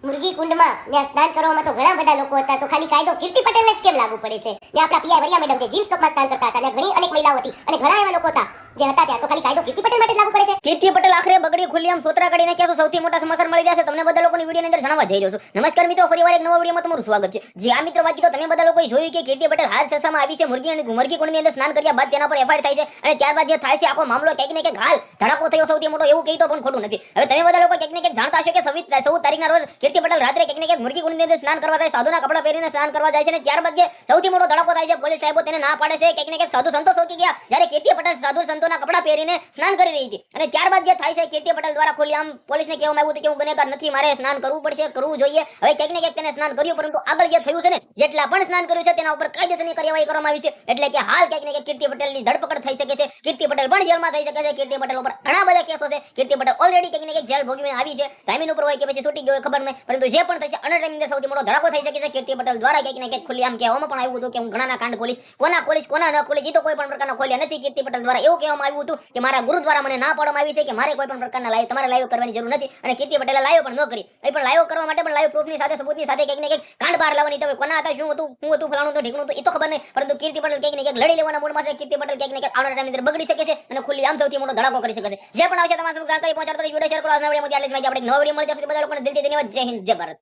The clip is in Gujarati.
મુરગી કુંડમાં ત્યાં સ્નાન કરવામાં તો ઘણા બધા લોકો હતા, તો ખાલી કાયદો કીર્તિ પટેલને જ કેમ લાગુ પડે છે? ને આપણા પીઆઈ વરિયા મેડમ જે જીન્સ ટોપમાં સ્નાન કરતા હતા, ત્યાં ઘણી અનેક મહિલાઓ હતી અને ઘણા એવા લોકો હતા જે હતા ત્યાં, તો ખાલી કાયદો કીર્તિ પટેલ માટે જ લાગુ પડે છે? કીર્તિ પટેલ આખરે બગડી ખુલ્લી સોતરા કાઢી નાખ્યા. સૌથી મોટા સમાચાર મળી જશે તમને બધા લોકોની વિડીયોની અંદર જણાવવા જઈ રહ્યો છું. નમસ્કાર મિત્રો, ફરીવાર એક નવા વિડીયોમાં તમારું સ્વાગત છે. જે આ મિત્રો વાત તો તમે બધા લોકોએ જોયું કે કીર્તિ પટેલ હાલ સેસામાં આવી છે. મુરગી કુંડની અંદર સ્નાન કર્યા બાદ તેના પર એફઆઈઆર થાય છે અને ત્યારબાદ જે થાય છે આખો મામલો કંઈક ને કંઈક હાલ ધડાકો થયો સૌથી મોટો, એવું કહી તો પણ ખોટું નથી. હવે તમે બધા લોકો કંઈક ને કંઈક જાણતા હશો કે 14 તારીખના રોજ કીર્તિ પટેલ રાત્રે કંઈક ને કંઈક મુરગી કુંડની અંદર સ્નાન કરવા જાય, સાધુના કપડા પહેરીને સ્નાન કરવા જાય છે અને ત્યારબાદ જે સૌથી મોટો ધડાકો થાય છે, પોલીસ સાહેબો તેને ના પાડે છે. કંઈક ને કંઈક સાધુ સંતો ચોંકી ગયા જ્યારે કીર્તિ પટેલ સાધુ સંતોના કપડા પહેરીને સ્નાન કરી રહી હતી અને ત્યારબાદ જે થાય છે કીર્તિ પટેલ દ્વારા ખુલ્લેઆમ પોલીસને કહેવામાં આવ્યું કે હું ગુનેગાર નથી, મારે સ્નાન કરવું પડશે, કરવું જોઈએ. હવે કંઈક ને કંઈક તેને સ્નાન કર્યું, પરંતુ આગળ જે થયું છે ને, જેટલા પણ સ્નાન કર્યું છે તેના ઉપર કાયદેસરની કાર્યવાહી કરવામાં આવી છે. એટલે કે હાલ કંઈક ને કંઈક કીર્તિ પટેલની ધરપકડ થઈ શકે છે, કીર્તિ પટેલ પણ જેલમાં થઈ શકે છે. કીર્તિ પટેલ ઉપર ઘણા બધા કેસો છે. કીર્તિ પટેલ ઓલરેડી કંઈક ને કંઈક જેલ ભોગવીને આવી છે, જામીન ઉપર હોય કે પછી છૂટી ગયો ખબર નહીં, પરંતુ જે પણ થશે અનર ટાઈમની અંદર સૌથી મોટો ધડાકો થઈ શકે છે. કીર્તિ પટેલ દ્વારા કંઈક ને કંઈક ખુલ્લેઆમ કહેવામાં પણ આવ્યું હતું કે હું ઘણાના કાંડ ખોલીશ, કોના ન ખોલીશ, એ તો કોઈ પણ પ્રકારના ખોલ્યા નથી. કીર્તિ પટેલ દ્વારા એવું કહેવામાં આવ્યું હતું કે મારા ગુરુ દ્વારા મને ના પાડવામાં આવી છે કે મારે કોઈ પણ પ્રકારના લાઈવ તમારે લાઈવ કરવાની જરૂર નથી, અને કીર્તિ પટેલે લાઈવ પણ ન કરી. એ પણ લાઈવ કરવા માટે પણ લાઈવ પ્રૂફની સાથે સબૂતની સાથે કંઈક ને કંઈક કાંડ બહાર લાવવાની તો કોના હતા, શું હતું, હું હતું, ફલાણું હતું, ઢીકણું હતું, એ તો ખબર નહીં, પરંતુ કીર્તિ પટેલ કંઈક ને કંઈક લડી લેવાના મૂડમાં છે. કીર્તિ પટેલ કંઈક ને કંઈક આવનારા ટાઈમની અંદર બગડી શકે છે અને ખુલ્લી આમ સૌથી મોટો ધડાકો કરી શકે છે. જે પણ આવશે તમારા સુધી જાણકારી પહોંચાડતો વિડીયો શેર કરો. આજના વિડીયોમાં આટલી જ માહિતી. આપણે નવો વિડીયો મળી જશે. બધા લોકોને દિલથી ધન્યવાદ. જય હિન્દ, જય ભારત.